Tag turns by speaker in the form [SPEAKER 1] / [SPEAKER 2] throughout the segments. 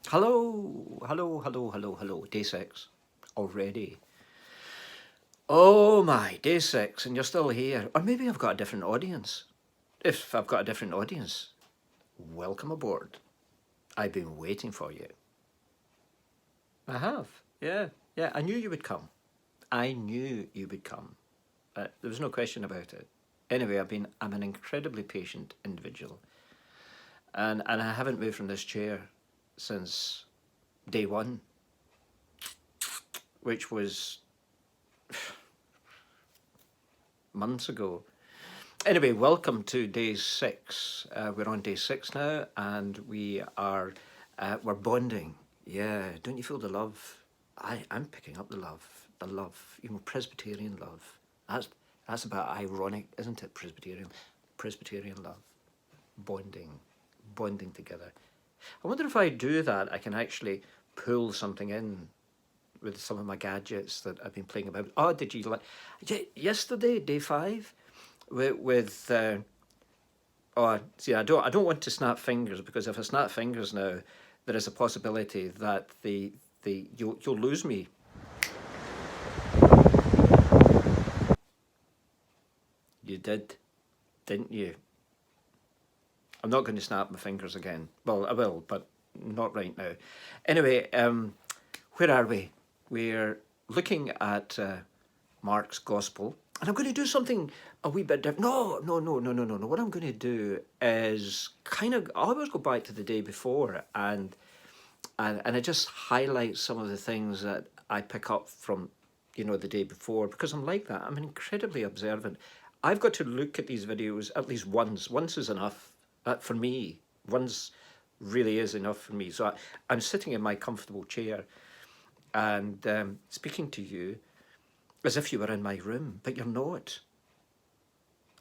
[SPEAKER 1] Hello, hello, hello, hello, hello. Day six already. Oh my, day six, and you're still here. Or maybe I've got a different audience. If I've got a different audience, welcome aboard. I've been waiting for you. I have. Yeah, yeah. I knew you would come. I knew you would come. There was no question about it. Anyway, I'm an incredibly patient individual, and I haven't moved from this chair since day one, which was months ago. Anyway, welcome to day six. We're on day six now, and we're bonding. Yeah, don't you feel the love? I'm picking up the love. The love, Presbyterian love. That's that's about ironic, isn't it? Presbyterian love, bonding, bonding together. I wonder if I do that, I can actually pull something in with some of my gadgets that I've been playing about. Oh, did you like yesterday, day five? With oh, see, I don't want to snap fingers, because if I snap fingers now, there is a possibility that you'll lose me. You did, didn't you? I'm not going to snap my fingers again. Well, I will, but not right now. Anyway, where are we? We're looking at Mark's Gospel, and I'm going to do something a wee bit different. No, no, no, no, no, no, no. What I'm going to do is I always go back to the day before, and I just highlight some of the things that I pick up from, the day before, because I'm like that. I'm incredibly observant. I've got to look at these videos at least once. Once is enough for me. Once really is enough for me. So I'm sitting in my comfortable chair and speaking to you as if you were in my room, but you're not.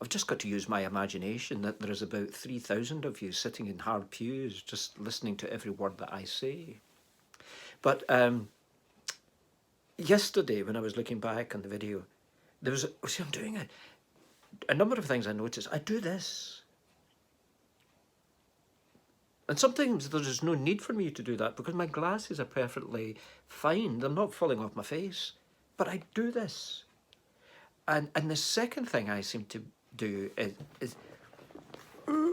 [SPEAKER 1] I've just got to use my imagination that there is about 3,000 of you sitting in hard pews just listening to every word that I say. But yesterday, when I was looking back on the video, I'm doing a number of things I noticed. I do this. And sometimes there's no need for me to do that because my glasses are perfectly fine. They're not falling off my face. But I do this. And the second thing I seem to do is I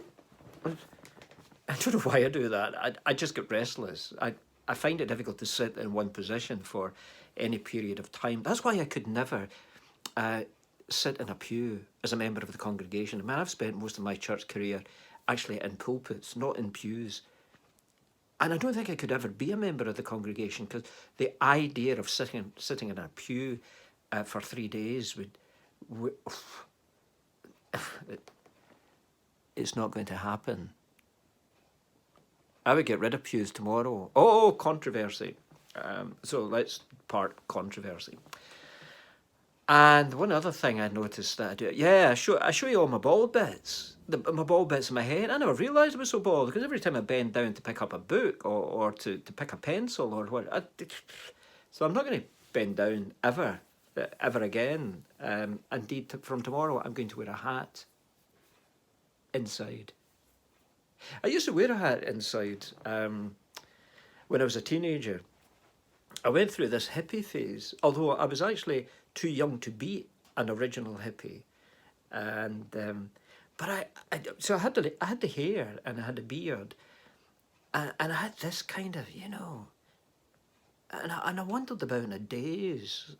[SPEAKER 1] don't know why I do that. I just get restless. I find it difficult to sit in one position for any period of time. That's why I could never sit in a pew as a member of the congregation. I mean, I've spent most of my church career actually in pulpits, not in pews. And I don't think I could ever be a member of the congregation, because the idea of sitting in a pew for 3 days would it's not going to happen. I would get rid of pews tomorrow. Oh, controversy. So let's part controversy. And one other thing I noticed that I do, yeah, I show you all my bald bits, my bald bits in my head. I never realised I was so bald, because every time I bend down to pick up a book or to pick a pencil or what, so I'm not going to bend down ever again. Indeed, from tomorrow, I'm going to wear a hat inside. I used to wear a hat inside when I was a teenager. I went through this hippie phase, although I was actually too young to be an original hippie, and but I had the hair and I had the beard, and I had this kind of and I wandered about in a daze,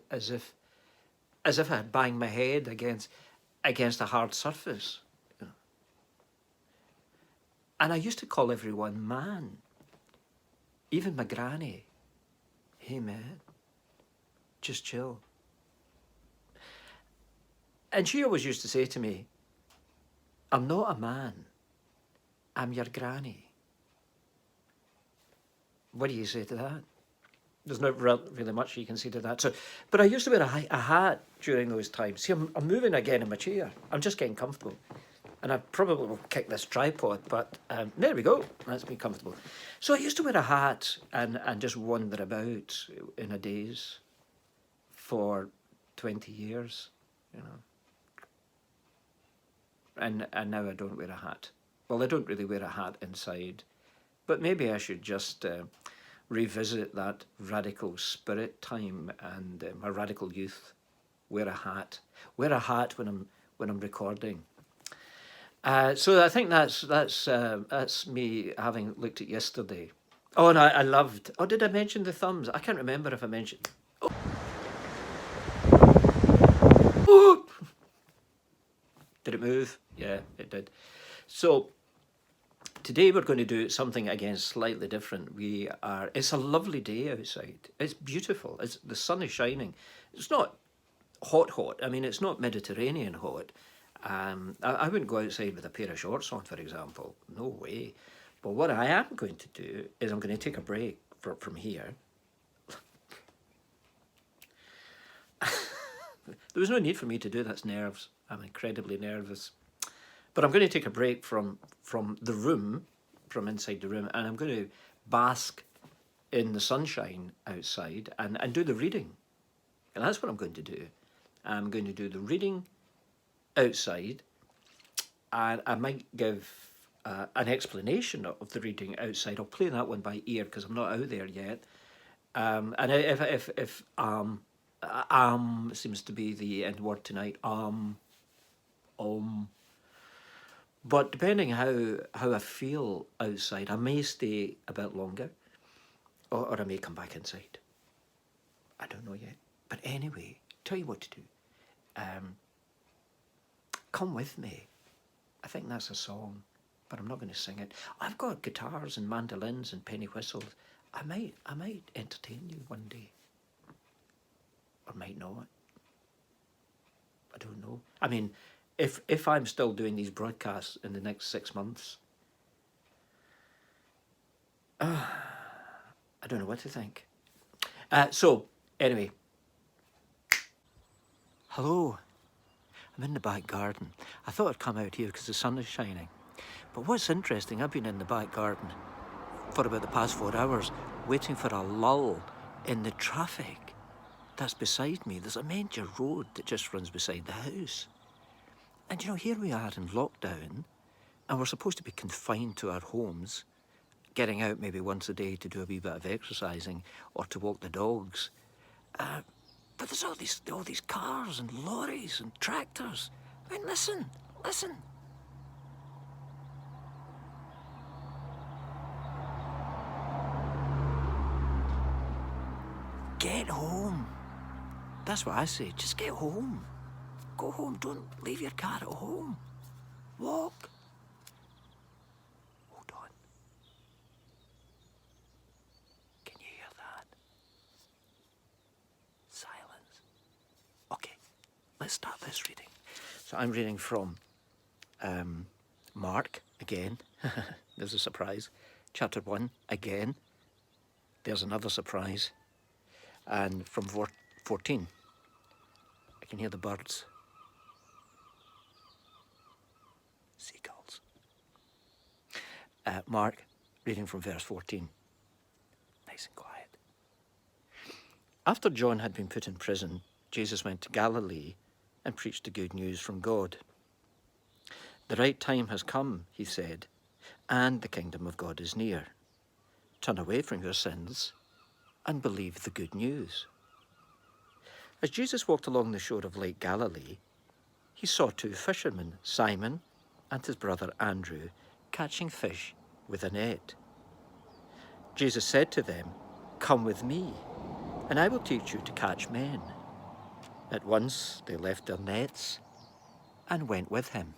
[SPEAKER 1] as if I had banged my head against a hard surface, and I used to call everyone man, even my granny. Hey man, just chill. And she always used to say to me, I'm not a man, I'm your granny. What do you say to that? There's not really much you can say to that. So, but I used to wear a hat during those times. See, I'm moving again in my chair. I'm just getting comfortable. And I probably will kick this tripod, but there we go. That's me comfortable. So I used to wear a hat and just wander about in a daze for 20 years, And now I don't wear a hat. Well, I don't really wear a hat inside. But maybe I should just revisit that radical spirit time and my radical youth. Wear a hat. Wear a hat when I'm recording. So I think that's me having looked at yesterday. Oh, and I loved. Oh, did I mention the thumbs? I can't remember if I mentioned. Oh! Did it move? Yeah, it did. So today we're going to do something again slightly different. It's a lovely day outside. It's beautiful. The sun is shining. It's not hot. I mean, it's not Mediterranean hot. I wouldn't go outside with a pair of shorts on, for example. No way. But what I am going to do is I'm going to take a break from here. There was no need for me to do that. That's nerves. I'm incredibly nervous. But I'm going to take a break from the room, from inside the room, and I'm going to bask in the sunshine outside and do the reading. And that's what I'm going to do. I'm going to do the reading outside, and I might give an explanation of the reading outside. I'll play that one by ear because I'm not out there yet. And if seems to be the end word tonight. But depending how I feel outside, I may stay a bit longer, or I may come back inside. I don't know yet. But anyway, tell you what to do. Come with me. I think that's a song, but I'm not going to sing it. I've got guitars and mandolins and penny whistles. I might entertain you one day, or might not. I don't know. I mean, if I'm still doing these broadcasts in the next 6 months, I don't know what to think. So anyway, hello. I'm in the back garden. I thought I'd come out here because the sun is shining. But what's interesting, I've been in the back garden for about the past 4 hours, waiting for a lull in the traffic that's beside me. There's a major road that just runs beside the house. And you know, here we are in lockdown, and we're supposed to be confined to our homes, getting out maybe once a day to do a wee bit of exercising or to walk the dogs. But there's all these cars and lorries and tractors. I mean, listen. Get home. That's what I say. Just get home. Go home. Don't leave your car at home. Walk. Hold on. Can you hear that? Silence. Okay, let's start this reading. So I'm reading from Mark again. There's a surprise. Chapter 1 again. There's another surprise. And from 14, I can hear the birds. Seagulls. Mark, reading from verse 14. Nice and quiet. After John had been put in prison, Jesus went to Galilee and preached the good news from God. The right time has come, he said, and the kingdom of God is near. Turn away from your sins and believe the good news. As Jesus walked along the shore of Lake Galilee, he saw 2 fishermen, Simon and his brother Andrew, catching fish with a net. Jesus said to them, "Come with me, and I will teach you to catch men." At once they left their nets and went with him.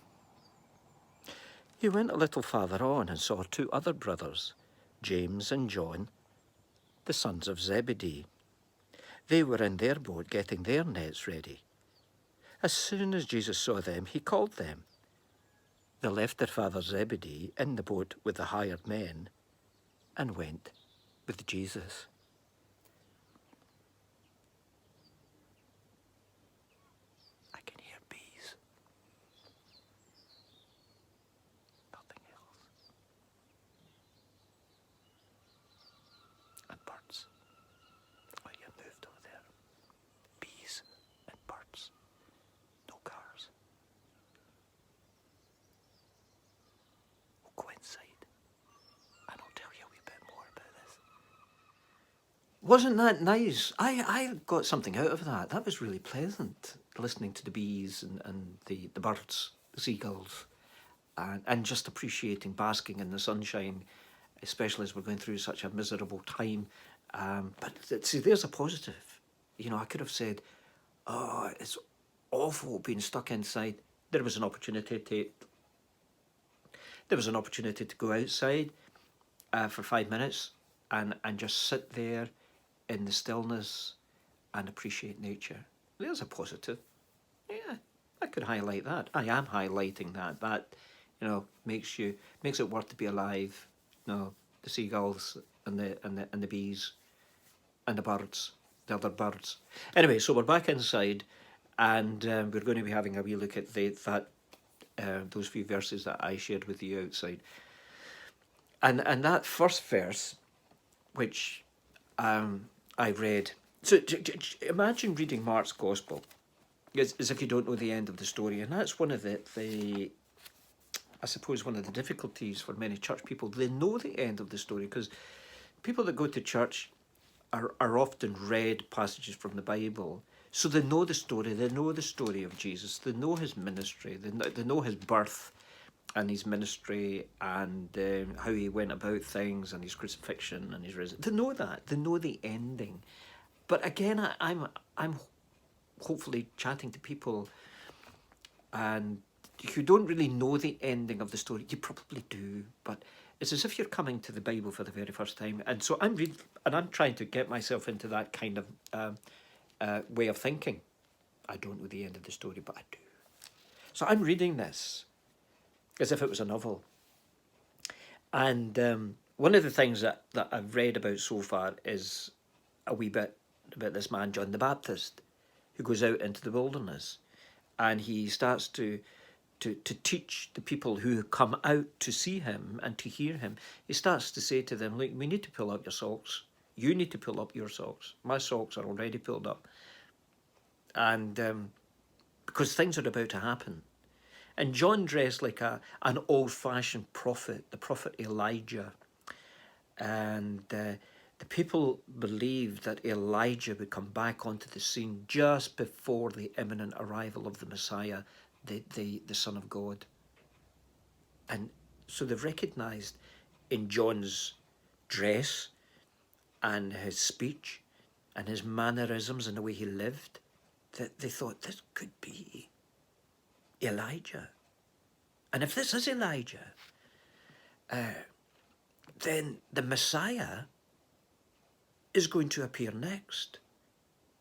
[SPEAKER 1] He went a little farther on and saw 2 other brothers, James and John, the sons of Zebedee. They were in their boat getting their nets ready. As soon as Jesus saw them, he called them. They left their father Zebedee in the boat with the hired men and went with Jesus. I can hear bees. Nothing else. And birds. Oh, you moved over there. Bees and birds. No cars. We'll go inside and I'll tell you Wasn't that nice? I got something out of that. That was really pleasant, listening to the bees and the birds, the seagulls, and just appreciating basking in the sunshine, especially as we're going through such a miserable time. But see, there's a positive. You know, I could have said, oh, it's awful being stuck inside. There was an opportunity to go outside for 5 minutes and just sit there in the stillness and appreciate nature. There's a positive. Yeah, I could highlight that. I am highlighting that. That, makes it worth to be alive. The seagulls and the bees and the birds, the other birds. Anyway, so we're back inside, and we're going to be having a wee look at those few verses that I shared with you outside. And that first verse, which I read. So imagine reading Mark's Gospel as if you don't know the end of the story, and that's one of the I suppose one of the difficulties for many church people. They know the end of the story because people that go to church are often read passages from the Bible, so they know the story. They know the story of Jesus. They know his ministry. They know his birth and his ministry and how he went about things and his crucifixion and his resurrection. They know that. They know the ending. But again, I'm hopefully chatting to people, and you don't really know the ending of the story. You probably do, but it's as if you're coming to the Bible for the very first time. And so I'm trying to get myself into that kind of way of thinking. I don't know the end of the story, but I do. So I'm reading this as if it was a novel. And one of the things that I've read about so far is a wee bit about this man, John the Baptist, who goes out into the wilderness, and he starts to teach the people who come out to see him and to hear him. He starts to say to them, look, we need to pull up your socks. You need to pull up your socks. My socks are already pulled up. And because things are about to happen. And John dressed like an old-fashioned prophet, the prophet Elijah. And the people believed that Elijah would come back onto the scene just before the imminent arrival of the Messiah, the Son of God. And so they've recognised in John's dress and his speech and his mannerisms and the way he lived that they thought this could be Elijah. And if this is Elijah, then the Messiah is going to appear next.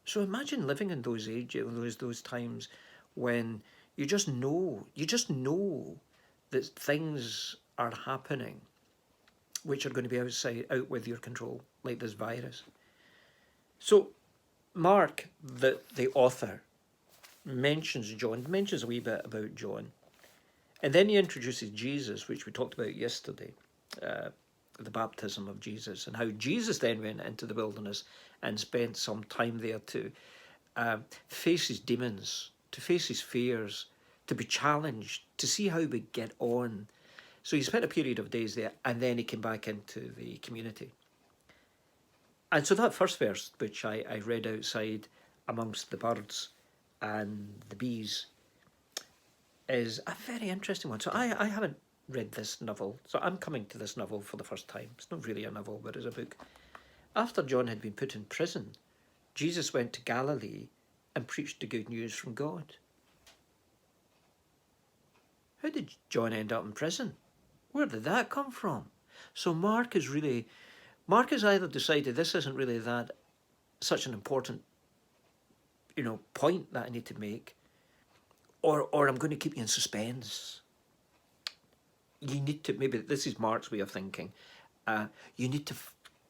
[SPEAKER 1] So imagine living in those ages, those times when you just know that things are happening which are going to be out with your control, like this virus. So Mark, the author, mentions a wee bit about John. And then he introduces Jesus, which we talked about yesterday, the baptism of Jesus, and how Jesus then went into the wilderness and spent some time there to face his demons, to face his fears, to be challenged, to see how we get on. So he spent a period of days there, and then he came back into the community. And so that first verse, which I read outside amongst the birds and the bees, is a very interesting one. So I haven't read this novel, so I'm coming to this novel for the first time. It's not really a novel, but it's a book. After John had been put in prison, Jesus went to Galilee and preached the good news from God. How did John end up in prison? Where did that come from? So Mark has either decided this isn't really such an important, point that I need to make, or I'm going to keep you in suspense. You need to, maybe this is Mark's way of thinking, you need to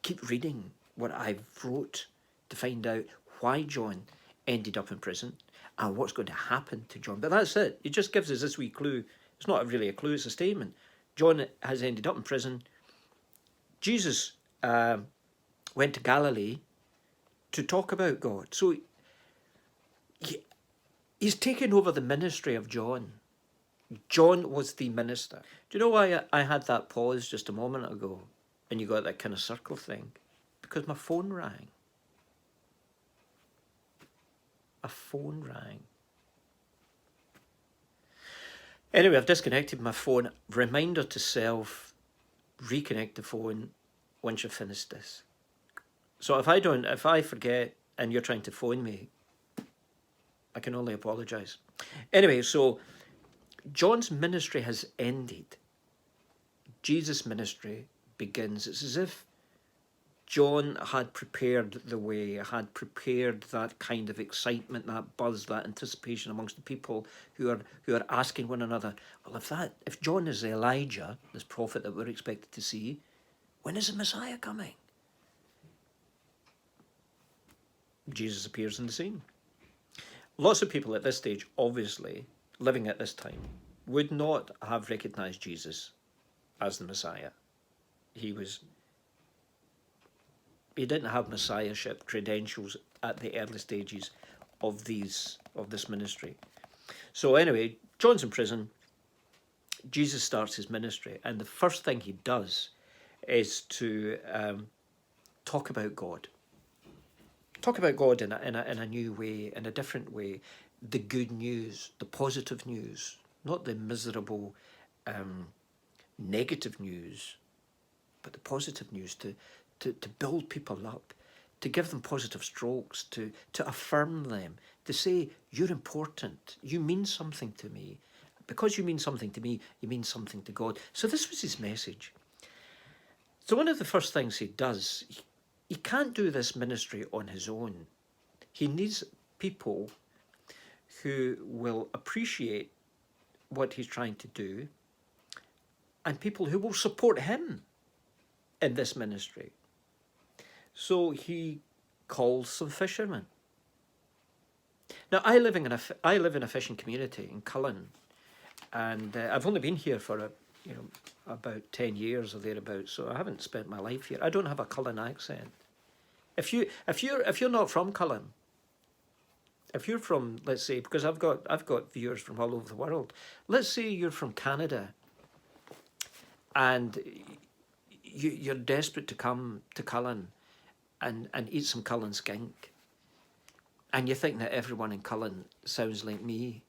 [SPEAKER 1] keep reading what I've wrote to find out why John ended up in prison and what's going to happen to John. But that's it. It just gives us this wee clue. It's not really a clue, it's a statement. John has ended up in prison. Jesus went to Galilee to talk about God. So he's taken over the ministry of John. John was the minister. Do you know why I had that pause just a moment ago and you got that kind of circle thing? Because my phone rang. a phone rang. Anyway, I've disconnected my phone. Reminder to self, reconnect the phone once you've finished this. So if I forget and you're trying to phone me, I can only apologise. Anyway, so John's ministry has ended. Jesus' ministry begins. It's as if John had prepared the way, had prepared that kind of excitement, that buzz, that anticipation amongst the people who are asking one another, well, if John is Elijah, this prophet that we're expected to see, when is the Messiah coming? Jesus appears in the scene. Lots of people at this stage, obviously, living at this time, would not have recognised Jesus as the Messiah. He didn't have messiahship credentials at the early stages of this ministry. So anyway, John's in prison. Jesus starts his ministry, and the first thing he does is to talk about God. Talk about God in a new way, in a different way. The good news, the positive news, not the miserable, negative news, but the positive news to build people up, to give them positive strokes, to affirm them, to say, you're important, you mean something to me. Because you mean something to me, you mean something to God. So this was his message. So one of the first things he does, he can't do this ministry on his own. He needs people who will appreciate what he's trying to do and people who will support him in this ministry. So he calls some fishermen. Now, I live in a fishing community in Cullen, and I've only been here for about 10 years or thereabouts, so I haven't spent my life here. I don't have a Cullen accent. If you're not from Cullen, if you're from, let's say, because I've got viewers from all over the world. Let's say you're from Canada, and you're desperate to come to Cullen and eat some Cullen skink, and you think that everyone in Cullen sounds like me.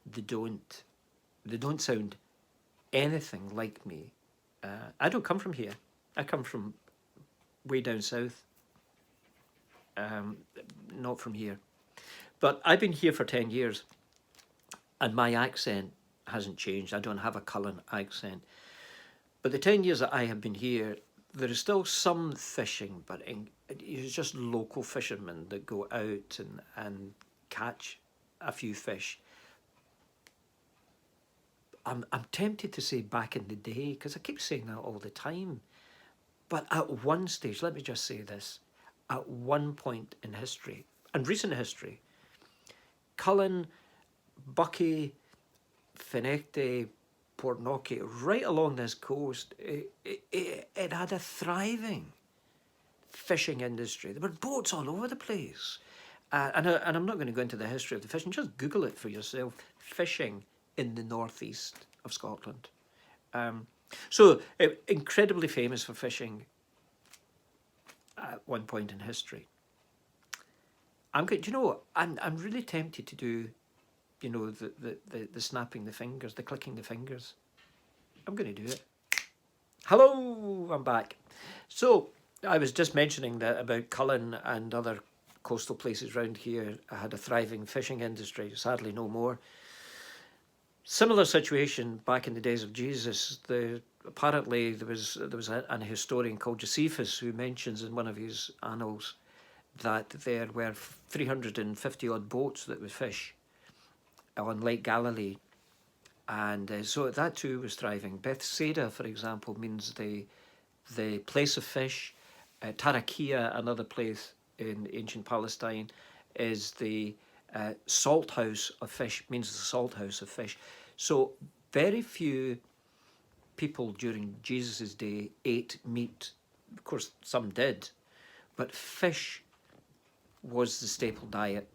[SPEAKER 1] They don't sound anything like me. I don't come from here. I come from way down south. Not from here. But I've been here for 10 years, and my accent hasn't changed. I don't have a Cullen accent. But the 10 years that I have been here, there is still some fishing, but it's just local fishermen that go out and catch a few fish. I'm tempted to say back in the day, because I keep saying that all the time. But at one stage, let me just say this, at one point in history, and recent history, Cullen, Buckie, Fenechty, Portnocky, right along this coast, it had a thriving fishing industry. There were boats all over the place. And I'm not going to go into the history of the fishing, just Google it for yourself. Fishing in the northeast of Scotland. So incredibly famous for fishing at one point in history. I'm really tempted to do, the snapping the fingers, the clicking the fingers. I'm going to do it. Hello, I'm back. So I was just mentioning that about Cullen and other coastal places around here had a thriving fishing industry. Sadly, no more. Similar situation back in the days of Jesus. Apparently there was an historian called Josephus who mentions in one of his annals that there were 350 odd boats that would fish on Lake Galilee, and so that too was thriving. Bethsaida, for example, means the place of fish. Tarakia, another place in ancient Palestine, is the salt house of fish, means the salt house of fish. So very few people during Jesus' day ate meat. Of course, some did, but fish was the staple diet.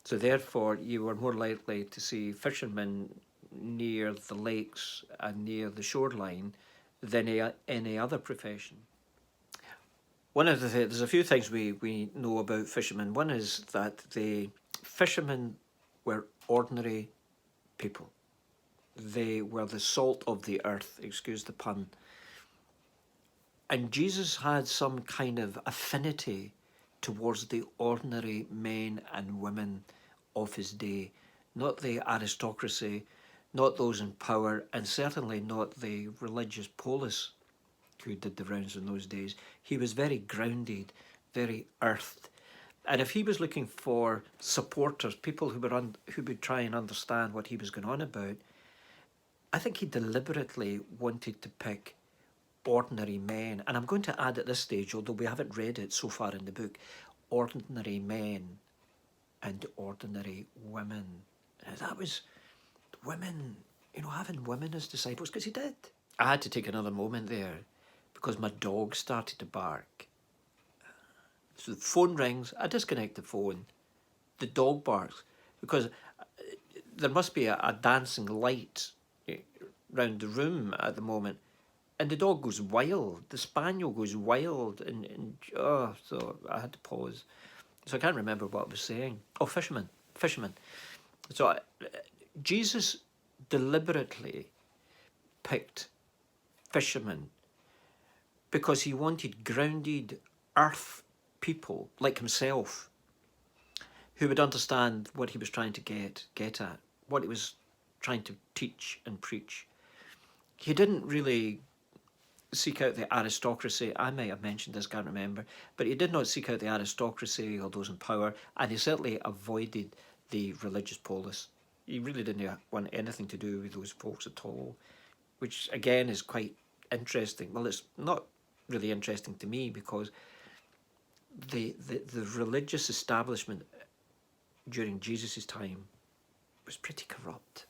[SPEAKER 1] So therefore, you were more likely to see fishermen near the lakes and near the shoreline than any other profession. there's a few things we know about fishermen. One is that the fishermen were ordinary people. They were the salt of the earth, excuse the pun. And Jesus had some kind of affinity towards the ordinary men and women of his day, not the aristocracy, not those in power, and certainly not the religious polis who did the rounds in those days. He was very grounded, very earthed. And if he was looking for supporters, people who would try and understand what he was going on about, I think he deliberately wanted to pick ordinary men. And I'm going to add at this stage, although we haven't read it so far in the book, ordinary men and ordinary women. Now that was women, having women as disciples, because he did. I had to take another moment there because my dog started to bark. So the phone rings, I disconnect the phone, the dog barks, because there must be a dancing light round the room at the moment, and the dog goes wild, the spaniel goes wild, and so I had to pause. So I can't remember what I was saying. Oh, fishermen. So Jesus deliberately picked fishermen because he wanted grounded earth people like himself who would understand what he was trying to get at, what he was trying to teach and preach. He didn't really seek out the aristocracy. I might have mentioned this, can't remember, but he did not seek out the aristocracy or those in power, and he certainly avoided the religious polis. He really didn't want anything to do with those folks at all, which again is quite interesting. Well, it's not really interesting to me because the religious establishment during Jesus' time was pretty corrupt.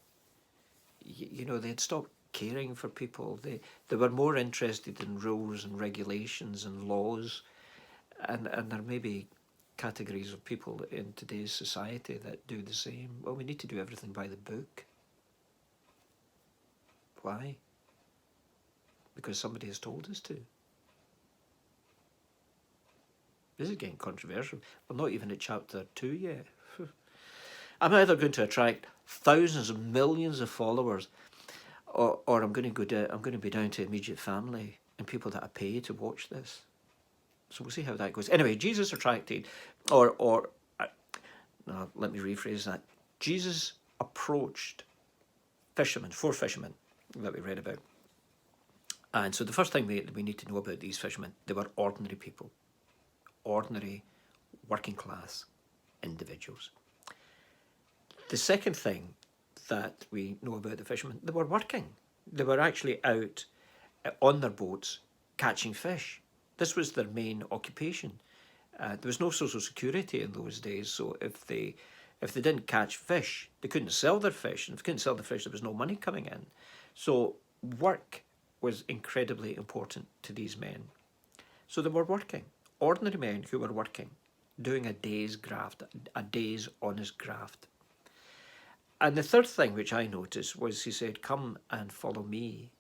[SPEAKER 1] They had stopped caring for people. They were more interested in rules and regulations and laws, and there may be categories of people in today's society that do the same. Well, we need to do everything by the book. Why? Because somebody has told us to. This is getting controversial. We're not even at chapter 2 yet. I'm either going to attract thousands of millions of followers, or I'm going to be down to immediate family and people that I pay to watch this. So we'll see how that goes. Anyway, Jesus attracted, no, let me rephrase that. Jesus approached four fishermen that we read about. And so the first thing we need to know about these fishermen, they were ordinary people, ordinary working class individuals. The second thing that we know about the fishermen, they were working. They were actually out on their boats catching fish. This was their main occupation. There was no social security in those days, so if they didn't catch fish, they couldn't sell their fish, and if they couldn't sell the fish, there was no money coming in. So work was incredibly important to these men. So they were working, ordinary men who were working, doing a day's graft, a day's honest graft. And the third thing which I noticed was he said, "Come and follow me."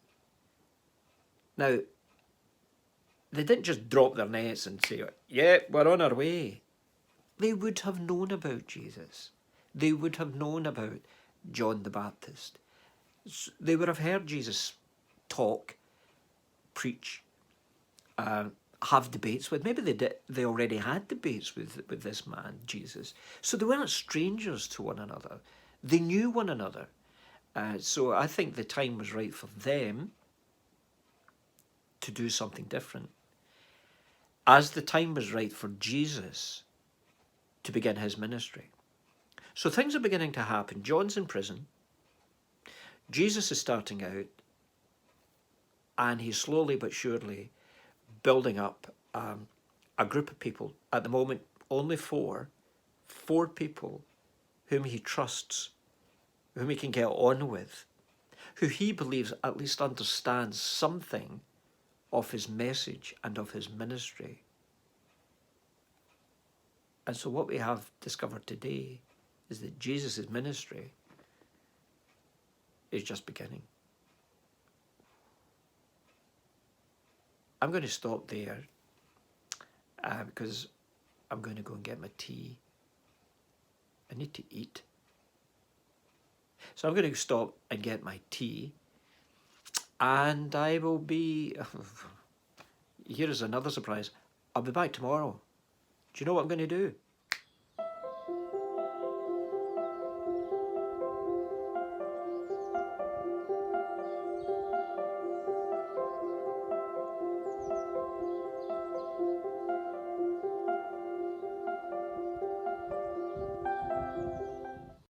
[SPEAKER 1] Now, they didn't just drop their nets and say, "Yeah, we're on our way." They would have known about Jesus. They would have known about John the Baptist. They would have heard Jesus talk, preach, have debates with. Maybe they already had debates with this man, Jesus. So they weren't strangers to one another. They knew one another. So I think the time was right for them to do something different, as the time was right for Jesus to begin his ministry. So things are beginning to happen. John's in prison. Jesus is starting out, and he's slowly but surely building up a group of people. At the moment, only four people whom he trusts, whom he can get on with, who he believes at least understands something of his message and of his ministry. And so what we have discovered today is that Jesus' ministry is just beginning. I'm going to stop there because I'm going to go and get my tea. I need to eat. So I'm going to stop and get my tea, and I will be, here is another surprise, I'll be back tomorrow. Do you know what I'm going to do?